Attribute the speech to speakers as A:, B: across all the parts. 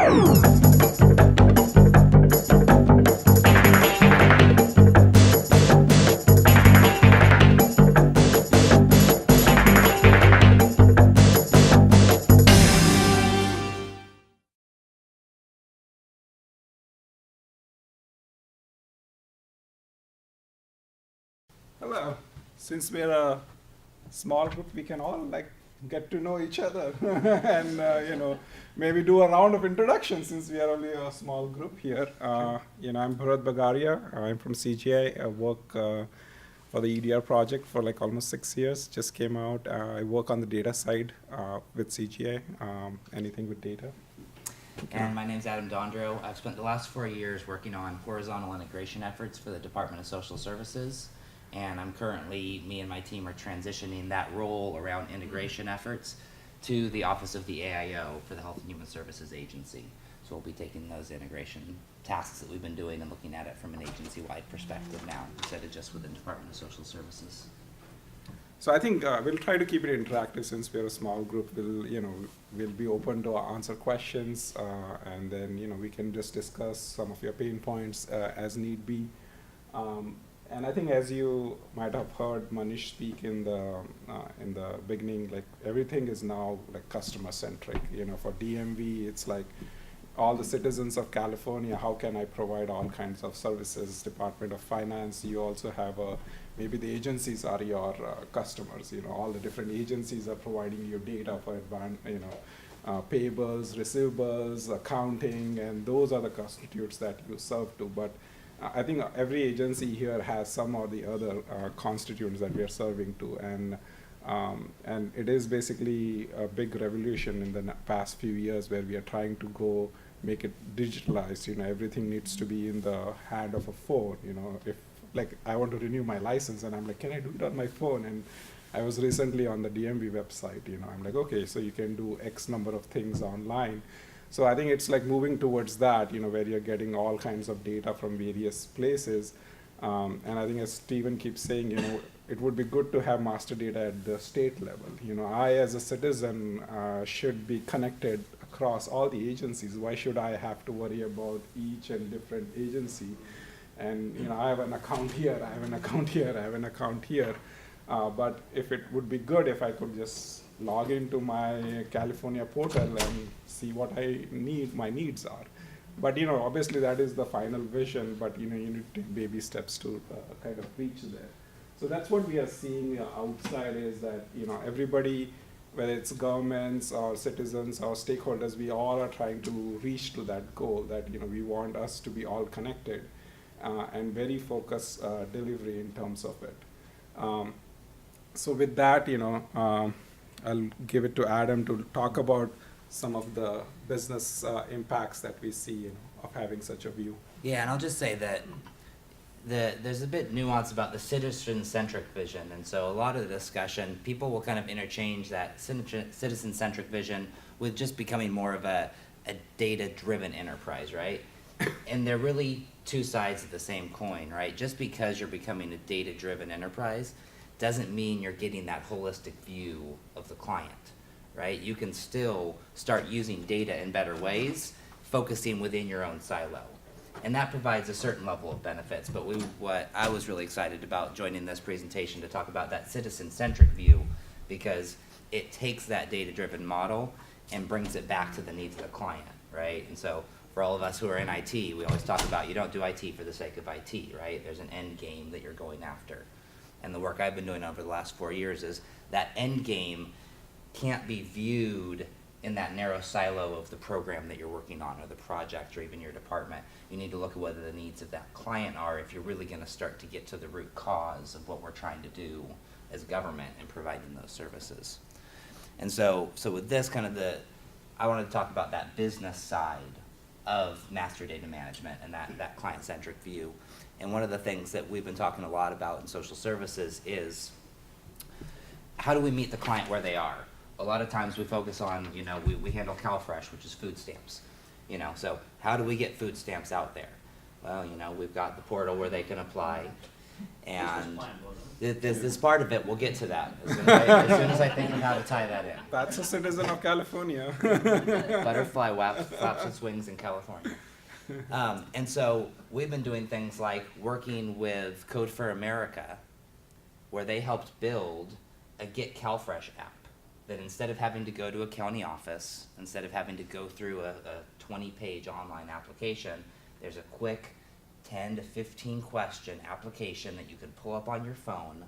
A: Hello. Since we're a small group, we can all get to know each other and maybe do a round of introductions since we are only a small group here. I'm Bharat Bagaria. I'm from CGI. I work for the EDR project for almost 6 years. Just came out. I work on the data side with CGI. Anything with data.
B: And my name's Adam Dondro. I've spent the last 4 years working on horizontal integration efforts for the Department of Social Services. And I'm currently, me and my team are transitioning that role around integration efforts to the Office of the AIO for the Health and Human Services Agency. So we'll be taking those integration tasks that we've been doing and looking at it from an agency-wide perspective now, instead of just within Department of Social Services.
A: So I think we'll try to keep it interactive since we're a small group. We'll be open to answer questions, and then we can just discuss some of your pain points as need be. And I think, as you might have heard Manish speak in the beginning, everything is now customer centric. For DMV, it's all the citizens of California. How can I provide all kinds of services? Department of Finance. You also have maybe the agencies are your customers. All the different agencies are providing you data for payables, receivables, accounting, and those are the constituents that you serve to. But I think every agency here has some or the other constituents that we are serving to, and it is basically a big revolution in the past few years where we are trying to go make it digitalized. Everything needs to be in the hand of a phone. If I want to renew my license and I'm can I do it on my phone? And I was recently on the DMV website. I'm okay, so you can do X number of things online. So I think it's moving towards that, where you're getting all kinds of data from various places. And I think, as Stephen keeps saying, it would be good to have master data at the state level. I, as a citizen, should be connected across all the agencies. Why should I have to worry about each and different agency? And, I have an account here, I have an account here, I have an account here. But if it would be good if I could just log into my California portal and see what my needs are. But obviously that is the final vision, but you need to take baby steps to kind of reach there. So that's what we are seeing outside, is that everybody, whether it's governments or citizens or stakeholders, we all are trying to reach to that goal, that we want us to be all connected and very focused delivery in terms of it. So with that, I'll give it to Adam to talk about some of the business impacts that we see of having such a view.
B: Yeah, and I'll just say that there's a bit nuance about the citizen-centric vision, and so a lot of the discussion, people will kind of interchange that citizen-centric vision with just becoming more of a data-driven enterprise, right? And they're really two sides of the same coin, right? Just because you're becoming a data-driven enterprise doesn't mean you're getting that holistic view of the client, right? You can still start using data in better ways, focusing within your own silo. And that provides a certain level of benefits. But what I was really excited about joining this presentation to talk about that citizen-centric view, because it takes that data-driven model and brings it back to the needs of the client, right? And so for all of us who are in IT, we always talk about you don't do IT for the sake of IT, right? There's an end game that you're going after. And the work I've been doing over the last 4 years is that end game can't be viewed in that narrow silo of the program that you're working on, or the project, or even your department. You need to look at what the needs of that client are if you're really going to start to get to the root cause of what we're trying to do as government in providing those services. And so with this I wanted to talk about that business side of master data management and that client-centric view. And one of the things that we've been talking a lot about in social services is how do we meet the client where they are? A lot of times we focus on, we handle CalFresh, which is food stamps. So how do we get food stamps out there? Well, we've got the portal where they can apply. And this part of it, we'll get to that as soon as I think of how to tie that in.
A: That's a citizen of California.
B: Butterfly flaps its wings in California. And so we've been doing things like working with Code for America, where they helped build a Get CalFresh app that instead of having to go to a county office, instead of having to go through a 20-page online application, there's a quick 10 to 15 question application that you can pull up on your phone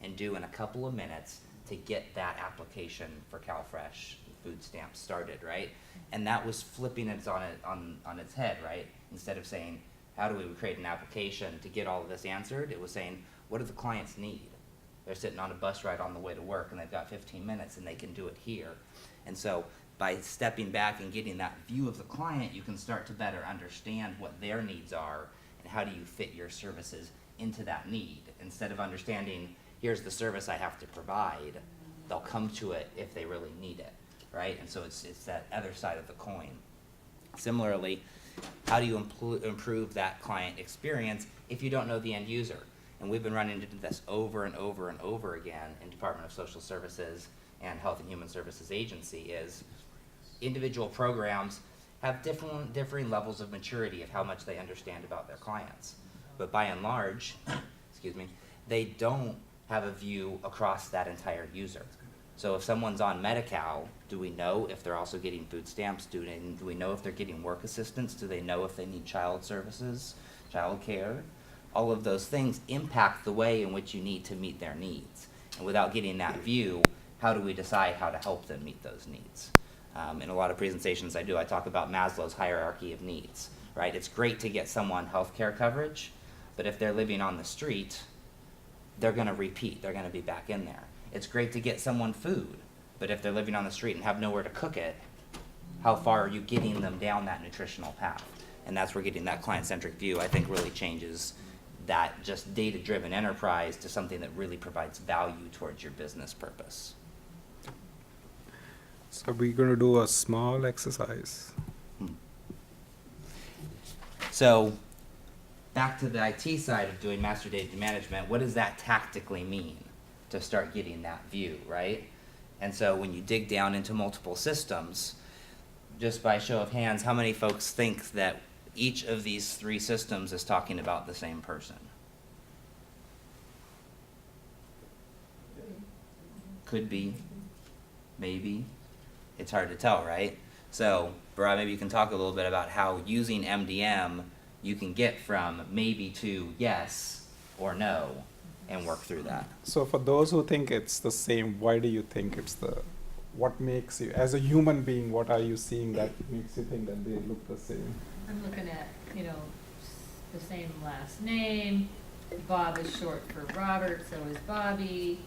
B: and do in a couple of minutes to get that application for CalFresh food stamps started, right? And that was flipping it on its head, right? Instead of saying, how do we create an application to get all of this answered? It was saying, what do the clients need? They're sitting on a bus ride on the way to work and they've got 15 minutes and they can do it here. And so by stepping back and getting that view of the client, you can start to better understand what their needs are and how do you fit your services into that need. Instead of understanding, here's the service I have to provide, they'll come to it if they really need it, right? And so it's that other side of the coin. Similarly, how do you improve that client experience if you don't know the end user? And we've been running into this over and over and over again in Department of Social Services and Health and Human Services Agency is individual programs have differing levels of maturity of how much they understand about their clients. But by and large, they don't have a view across that entire user. So if someone's on Medi-Cal, do we know if they're also getting food stamps? Do we know if they're getting work assistance? Do they know if they need child services, child care? All of those things impact the way in which you need to meet their needs. And without getting that view, how do we decide how to help them meet those needs? In a lot of presentations I do, I talk about Maslow's hierarchy of needs, right? It's great to get someone health care coverage, but if they're living on the street, they're gonna repeat, they're gonna be back in there. It's great to get someone food, but if they're living on the street and have nowhere to cook it, how far are you getting them down that nutritional path? And that's where getting that client-centric view, I think, really changes that just data-driven enterprise to something that really provides value towards your business purpose.
A: So we're going to do a small exercise.
B: So back to the IT side of doing master data management, what does that tactically mean to start getting that view, right? And so when you dig down into multiple systems, just by show of hands, how many folks think that each of these three systems is talking about the same person? Could be, maybe. It's hard to tell, right? So, Bharat, maybe you can talk a little bit about how using MDM you can get from maybe to yes or no and work through that.
A: So for those who think it's the same, why do you think it's what makes you, as a human being, what are you seeing that makes you think that they look the same?
C: I'm looking at, the same last name. Bob is short for Robert, so is Bobby.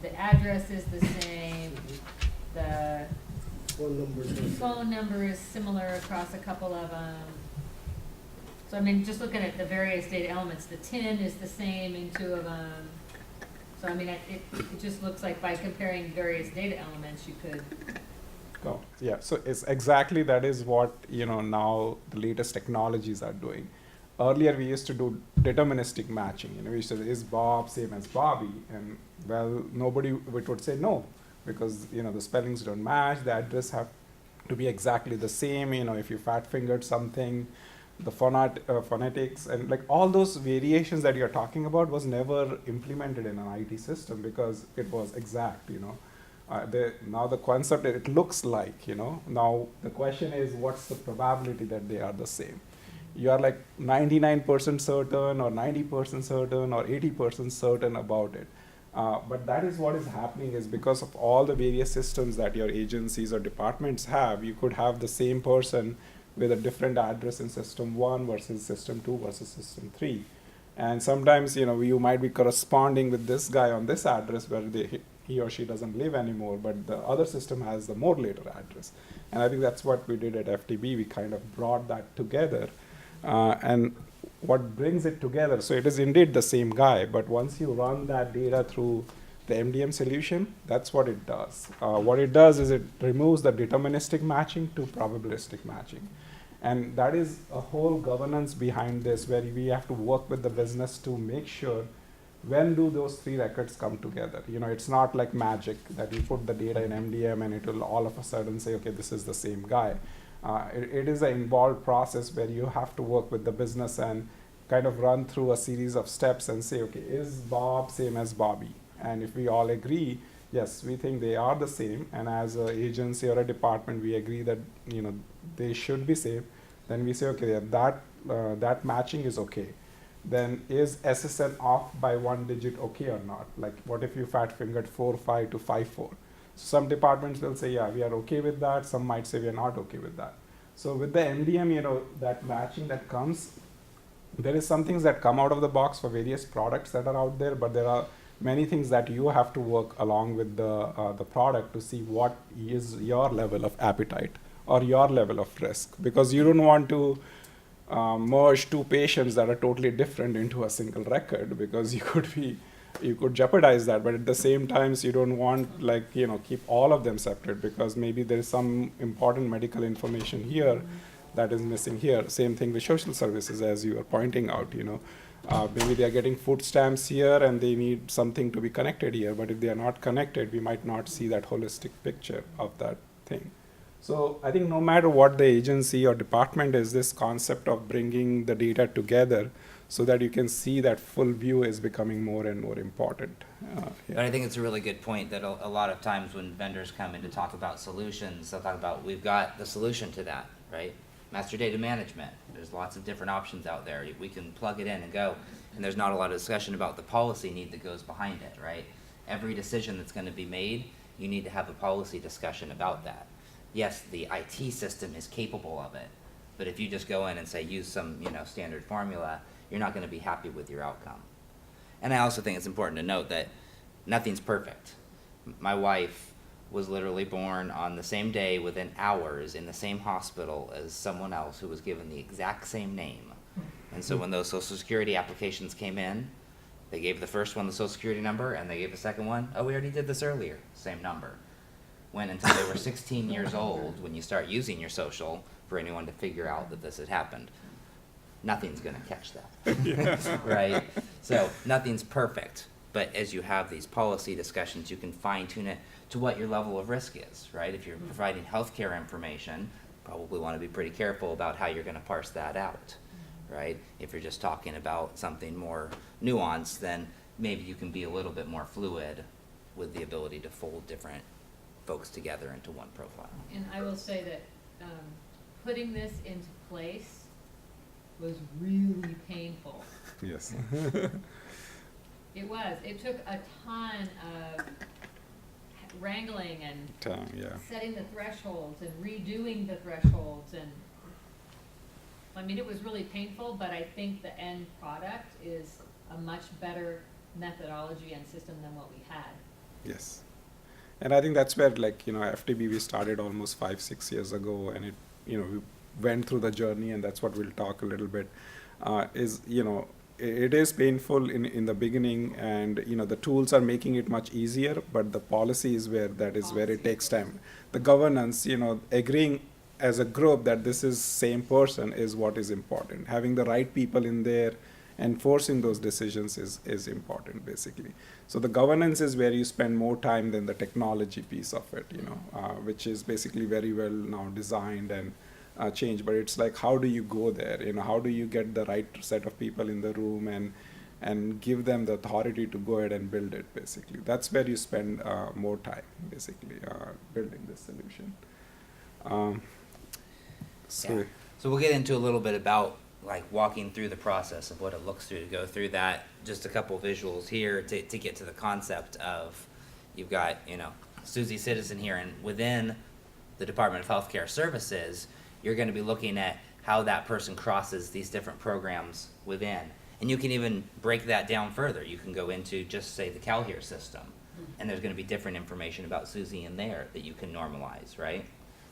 C: The address is the same. The phone number is similar across a couple of them. So just looking at the various data elements, the TIN is the same in two of them. So it just looks like by comparing various data elements, you could.
A: Oh, yeah, so it's exactly that is what, now the latest technologies are doing. Earlier, we used to do deterministic matching. We used to say, is Bob same as Bobby? And well, nobody would say no, because, the spellings don't match, the address have to be exactly the same. If you fat-fingered something, the phonetics and like all those variations that you're talking about was never implemented in an IT system because it was exact, now the concept, it looks like, now the question is what's the probability that they are the same? You are like 99% certain or 90% certain or 80% certain about it. But that is what is happening is because of all the various systems that your agencies or departments have, you could have the same person with a different address in system 1 versus system 2 versus system 3. And sometimes, you might be corresponding with this guy on this address where he or she doesn't live anymore, but the other system has the more later address. And I think that's what we did at FTB. We kind of brought that together. And what brings it together, so it is indeed the same guy, but once you run that data through the MDM solution, that's what it does. What it does is it removes the deterministic matching to probabilistic matching. And that is a whole governance behind this where we have to work with the business to make sure when do those three records come together? You know, it's not like magic that you put the data in MDM and it will all of a sudden say, okay, this is the same guy. It is an involved process where you have to work with the business and kind of run through a series of steps and say, okay, is Bob same as Bobby? And if we all agree, yes, we think they are the same, and as an agency or a department, we agree that, you know, they should be same, then we say, okay, yeah, that matching is okay. Then is SSN off by 1 digit okay or not? Like, what if you fat fingered 4-5 to 5-4? Some departments will say, yeah, we are okay with that. Some might say we are not okay with that. So with the MDM, you know, that matching that comes, there is some things that come out of the box for various products that are out there, but there are many things that you have to work along with the product to see what is your level of appetite or your level of risk, because you don't want to merge two patients that are totally different into a single record, because you could jeopardize that. But at the same time, you don't want, like, you know, keep all of them separate, because maybe there is some important medical information here that is missing here. Same thing with social services, as you are pointing out, you know. Maybe they are getting food stamps here and they need something to be connected here, but if they are not connected, we might not see that holistic picture of that thing. So I think no matter what the agency or department is, this concept of bringing the data together so that you can see that full view is becoming more and more important.
B: But I think it's a really good point that a lot of times when vendors come in to talk about solutions, they'll talk about, we've got the solution to that, right? Master data management. There's lots of different options out there. We can plug it in and go. And there's not a lot of discussion about the policy need that goes behind it, right? Every decision that's going to be made, you need to have a policy discussion about that. Yes, the IT system is capable of it, but if you just go in and say use some, you know, standard formula, you're not going to be happy with your outcome. And I also think it's important to note that nothing's perfect. My wife was literally born on the same day within hours in the same hospital as someone else who was given the exact same name. And so when those Social Security applications came in, they gave the first one the Social Security number and they gave the second one, oh, we already did this earlier, same number. When until they were 16 years old, when you start using your social for anyone to figure out that this had happened, nothing's going to catch that, right? So nothing's perfect, but as you have these policy discussions, you can fine tune it to what your level of risk is, right? If you're providing healthcare information, probably want to be pretty careful about how you're going to parse that out, right? If you're just talking about something more nuanced, then maybe you can be a little bit more fluid with the ability to fold different folks together into one profile.
C: And I will say that putting this into place was really painful.
A: Yes.
C: It was. It took a ton of wrangling and setting the thresholds and redoing the thresholds, and I mean, it was really painful, but I think the end product is a much better methodology and system than what we had.
A: Yes. And I think that's where, like, you know, FTB, we started almost 5-6 years ago, and it, you know, we went through the journey, and that's what we'll talk a little bit, is, you know, it is painful in the beginning, and, you know, the tools are making it much easier, but the policy is where it takes time. The governance, you know, agreeing as a group that this is same person is what is important. Having the right people in there, enforcing those decisions is important, basically. So the governance is where you spend more time than the technology piece of it, you know, which is basically very well now designed and changed. But it's like, how do you go there? You know, how do you get the right set of people in the room and give them the authority to go ahead and build it, basically. That's where you spend more time, basically, building this solution.
B: So we'll get into a little bit about like walking through the process of what it looks through to go through that. Just a couple visuals here to get to the concept of, you've got, you know, Susie Citizen here, and within the Department of Healthcare Services, you're going to be looking at how that person crosses these different programs within. And you can even break that down further. You can go into just, say, the CalHERE system, and there's going to be different information about Susie in there that you can normalize, right?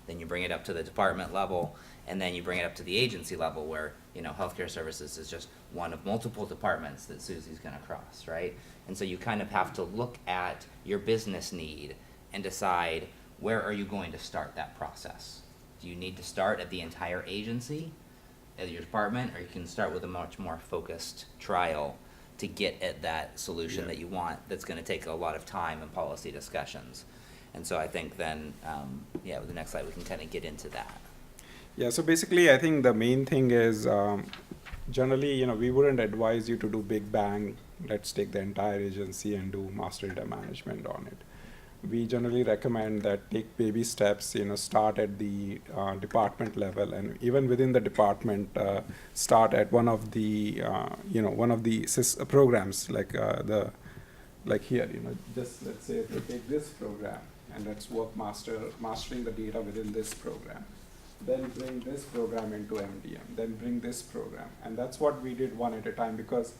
B: Then you bring it up to the department level, and then you bring it up to the agency level where, you know, healthcare services is just one of multiple departments that Susie's going to cross, right? And so you kind of have to look at your business need and decide, where are you going to start that process? Do you need to start at the entire agency, at your department, or you can start with a much more focused trial to get at that solution
A: Yeah.
B: that you want, that's gonna take a lot of time and policy discussions. And so I think then, with the next slide, we can kind of get into that.
A: Yeah, so basically, I think the main thing is generally, we wouldn't advise you to do big bang, let's take the entire agency and do master data management on it. We generally recommend that take baby steps, start at the department level, and even within the department, start at one of the, programs like here, just let's say if we take this program and let's work mastering the data within this program. Then bring this program into MDM, then bring this program. And that's what we did one at a time, because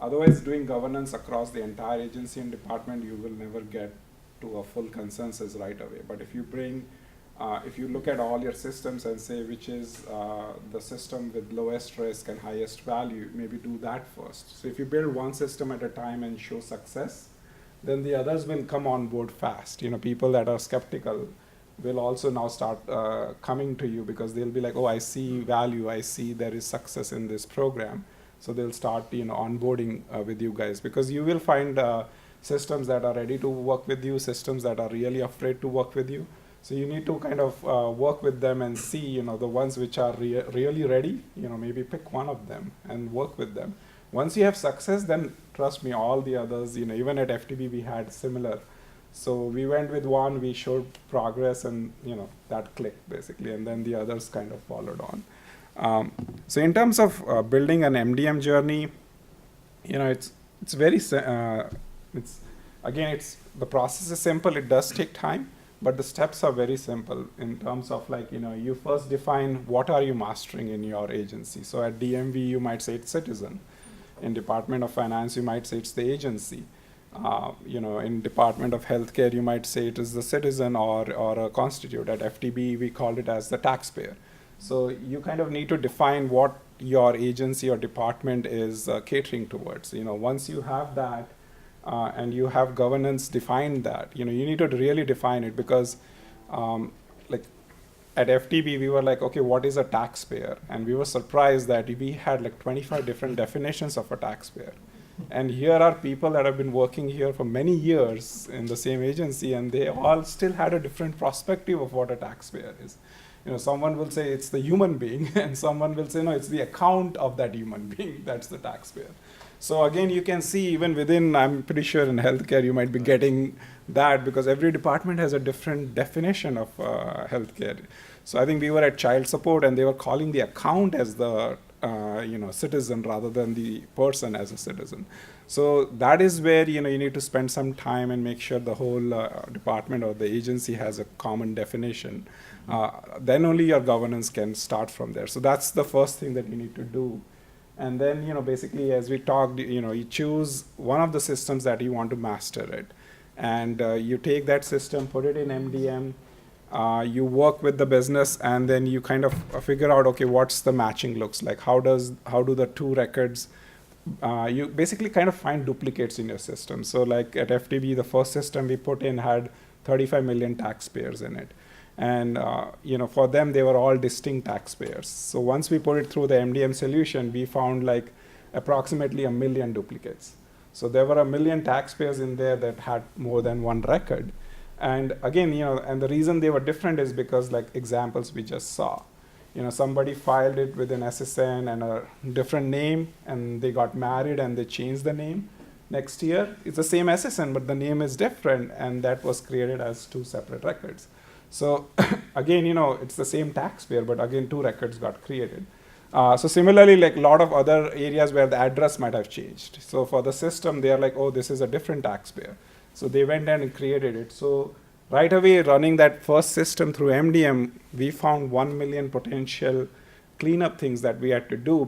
A: otherwise doing governance across the entire agency and department, you will never get to a full consensus right away. But if you look at all your systems and say which is the system with lowest risk and highest value, maybe do that first. So if you build one system at a time and show success, then the others will come on board fast. People that are skeptical will also now start coming to you, because they'll be like, oh, I see value, I see there is success in this program. So they'll start onboarding with you guys, because you will find systems that are ready to work with you, systems that are really afraid to work with you. So you need to kind of work with them and see the ones which are really ready, maybe pick one of them and work with them. Once you have success, then trust me, all the others, even at FTB we had similar. So we went with one, we showed progress, and that clicked basically, and then the others kind of followed on. So in terms of building an MDM journey, it's very the process is simple. It does take time, but the steps are very simple in terms of you first define what are you mastering in your agency. So at DMV you might say it's citizen. In Department of Finance you might say it's the agency. In Department of Healthcare, you might say it is the citizen or a constituent. At FTB, we call it as the taxpayer. So you kind of need to define what your agency or department is catering towards. Once you have that and you have governance defined that, you need to really define it, because at FTB, we were like, okay, what is a taxpayer? And we were surprised that we had 25 different definitions of a taxpayer. And here are people that have been working here for many years in the same agency, and they all still had a different perspective of what a taxpayer is. Someone will say it's the human being, and someone will say, no, it's the account of that human being, that's the taxpayer. So again, you can see even within, I'm pretty sure in healthcare, you might be getting that, because every department has a different definition of healthcare. So I think we were at child support, and they were calling the account as the citizen rather than the person as a citizen. So that is where you need to spend some time and make sure the whole department or the agency has a common definition. Then only your governance can start from there. So that's the first thing that you need to do. And then basically, as we talked, you choose one of the systems that you want to master it, and you take that system, put it in MDM. You work with the business, and then you kind of figure out, okay, what's the matching looks like? How do the two records? You basically kind of find duplicates in your system. So like at FTB, the first system we put in had 35 million taxpayers in it, and for them they were all distinct taxpayers. So once we put it through the MDM solution, we found approximately 1 million duplicates. So there were 1 million taxpayers in there that had more than one record. And again, and the reason they were different is because examples we just saw. Somebody filed it with an SSN and a different name, and they got married and they changed the name. Next year, it's the same SSN, but the name is different, and that was created as two separate records. So again, it's the same taxpayer, but again, two records got created. So similarly, a lot of other areas where the address might have changed. So for the system, they are like, oh, this is a different taxpayer. So they went and created it. So right away, running that first system through MDM, we found 1 million potential cleanup things that we had to do,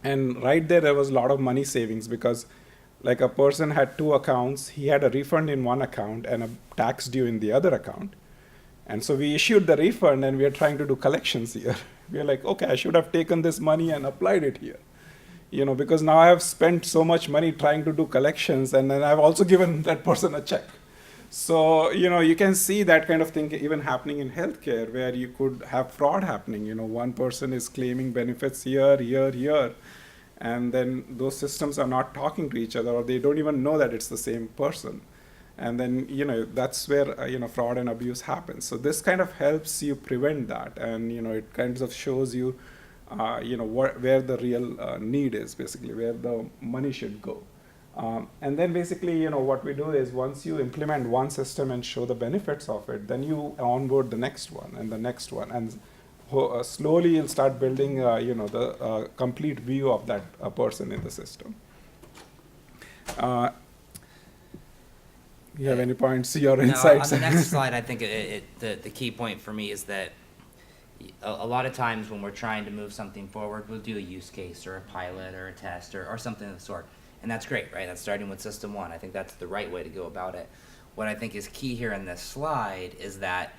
A: and right there was a lot of money savings, because a person had two accounts, he had a refund in one account and a tax due in the other account. And so we issued the refund, and we are trying to do collections here. We are like, okay, I should have taken this money and applied it here. Because now I have spent so much money trying to do collections, and then I've also given that person a check. So, you can see that kind of thing even happening in healthcare, where you could have fraud happening. One person is claiming benefits here, and then those systems are not talking to each other, or they don't even know that it's the same person. And then, that's where, fraud and abuse happens. So this kind of helps you prevent that. And, it kind of shows you, where the real need is, basically, where the money should go. And then basically, what we do is once you implement one system and show the benefits of it, then you onboard the next one and the next one. And slowly you'll start building, the complete view of that person in the system. You have any points, your insights?
B: On the next slide, I think the key point for me is that a lot of times when we're trying to move something forward, we'll do a use case or a pilot or a test or something of the sort. And that's great, right? That's starting with system one. I think that's the right way to go about it. What I think is key here in this slide is that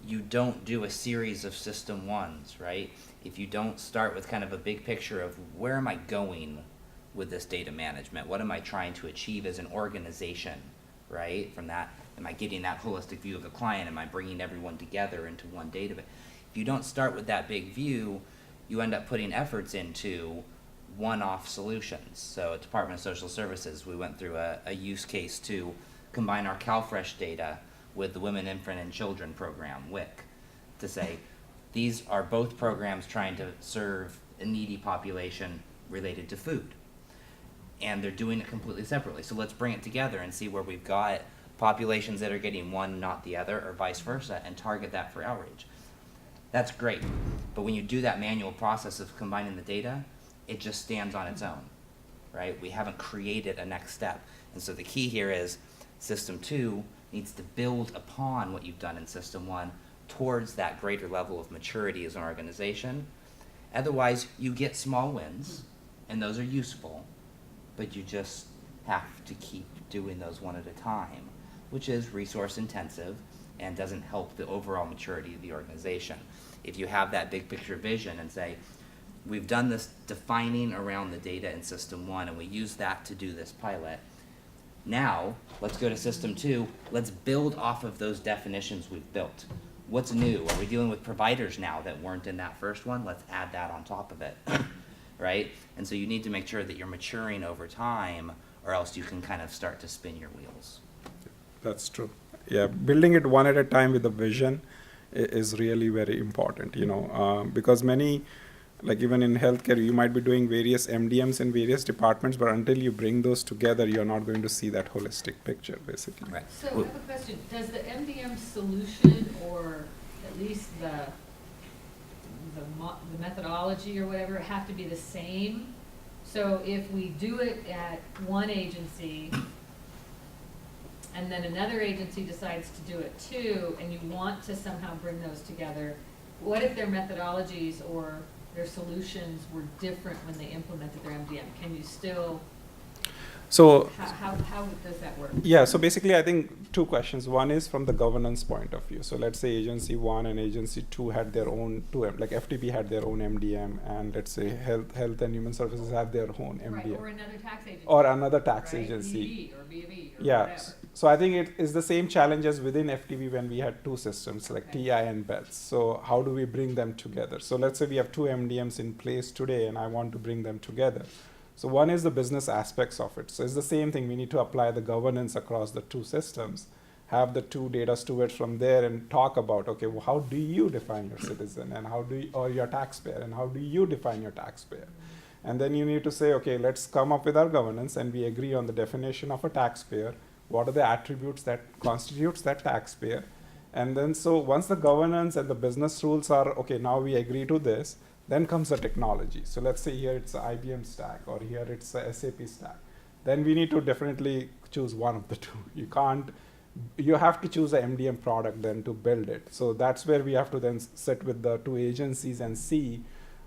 B: you don't do a series of system ones, right? If you don't start with kind of a big picture of where am I going with this data management? What am I trying to achieve as an organization, right? From that, am I getting that holistic view of the client? Am I bringing everyone together into one database? If you don't start with that big view, you end up putting efforts into one-off solutions. So at Department of Social Services, we went through a use case to combine our CalFresh data with the Women, Infant, and Children program, WIC, to say these are both programs trying to serve a needy population related to food. And they're doing it completely separately. So let's bring it together and see where we've got populations that are getting one, not the other, or vice versa, and target that for outreach. That's great. But when you do that manual process of combining the data, it just stands on its own, right? We haven't created a next step. And so the key here is system two needs to build upon what you've done in system one towards that greater level of maturity as an organization. Otherwise, you get small wins, and those are useful, but you just have to keep doing those one at a time, which is resource intensive and doesn't help the overall maturity of the organization. If you have that big picture vision and say, we've done this defining around the data in system one, and we use that to do this pilot. Now, let's go to system two. Let's build off of those definitions we've built. What's new? Are we dealing with providers now that weren't in that first one? Let's add that on top of it, right? And so you need to make sure that you're maturing over time, or else you can kind of start to spin your wheels.
A: That's true. Yeah, building it one at a time with a vision is really very important, because many, like even in healthcare, you might be doing various MDMs in various departments, but until you bring those together, you're not going to see that holistic picture, basically.
B: Right.
C: So I have a question. Does the MDM solution, or at least the methodology or whatever, have to be the same? So if we do it at one agency, and then another agency decides to do it too, and you want to somehow bring those together, what if their methodologies or their solutions were different when they implemented their MDM? Can you still,
A: So
C: how does that work?
A: yeah, so basically I think two questions. One is from the governance point of view. So let's say agency one and agency two had their own, like FTP had their own MDM, and let's say health and human services have their own MDM.
C: Right, or another tax agency.
A: Or another tax
C: right?
A: agency.
C: BV or BV or
A: Yeah,
C: whatever.
A: so I think it is the same challenges within FTV when we had two systems like
C: Okay.
A: TI and BELS. So how do we bring them together? So let's say we have two MDMs in place today and I want to bring them together. So one is the business aspects of it. So it's the same thing. We need to apply the governance across the two systems, have the two data stewards from there and talk about, okay, well, how do you define your citizen and how do you, or your taxpayer, and how do you define your taxpayer? And then you need to say, okay, let's come up with our governance and we agree on the definition of a taxpayer. What are the attributes that constitutes that taxpayer? And then so once the governance and the business rules are, okay, now we agree to this, then comes the technology. So let's say here it's an IBM stack or here it's a SAP stack. Then we need to definitely choose one of the two. You have to choose an MDM product then to build it. So that's where we have to then sit with the two agencies and see,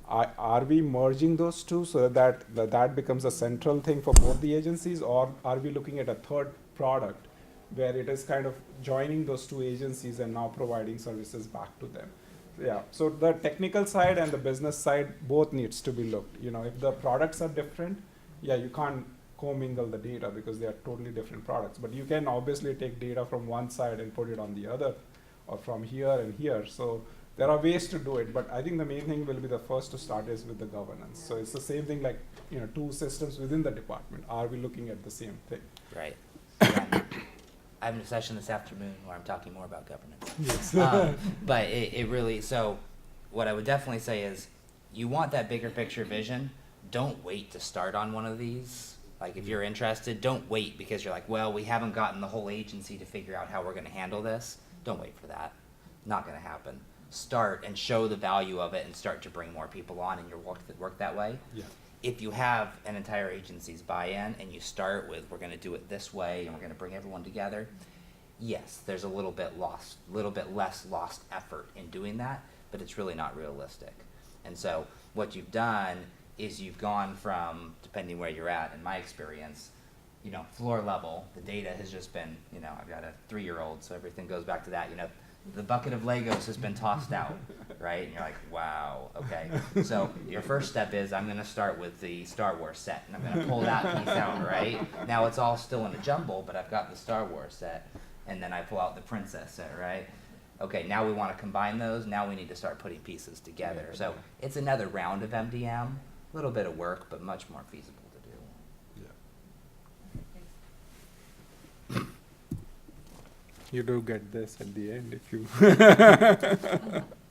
A: are we merging those two so that becomes a central thing for both the agencies, or are we looking at a third product where it is kind of joining those two agencies and now providing services back to them? Yeah, so the technical side and the business side both needs to be looked. If the products are different, yeah, you can't commingle the data because they are totally different products. But you can obviously take data from one side and put it on the other, or from here and here. So there are ways to do it, but I think the main thing will be the first to start is with the governance. So it's the same thing like, two systems within the department. Are we looking at the same thing?
B: Right. Again, I have a session this afternoon where I'm talking more about governance.
A: Yes.
B: But it really, so what I would definitely say is, you want that bigger picture vision. Don't wait to start on one of these. Like, if you're interested, don't wait because you're like, well, we haven't gotten the whole agency to figure out how we're gonna handle this. Don't wait for that. Not gonna happen. Start and show the value of it and start to bring more people on in your work that way.
A: Yeah.
B: If you have an entire agency's buy-in and you start with, we're gonna do it this way and we're gonna bring everyone together, yes, there's a little bit less lost effort in doing that, but it's really not realistic. And so what you've done is you've gone from, depending where you're at, in my experience, floor level, the data has just been, I've got a 3-year-old, so everything goes back to that, the bucket of Legos has been tossed out, right? And you're like, wow, okay. So your first step is, I'm gonna start with the Star Wars set, and I'm gonna pull that piece out, right? Now it's all still in a jumble, but I've got the Star Wars set, and then I pull out the Princess set, right? Okay, now we wanna combine those, now we need to start putting pieces together. So it's another round of MDM, a little bit of work, but much more feasible to do.
A: Yeah. You do get this at the end if you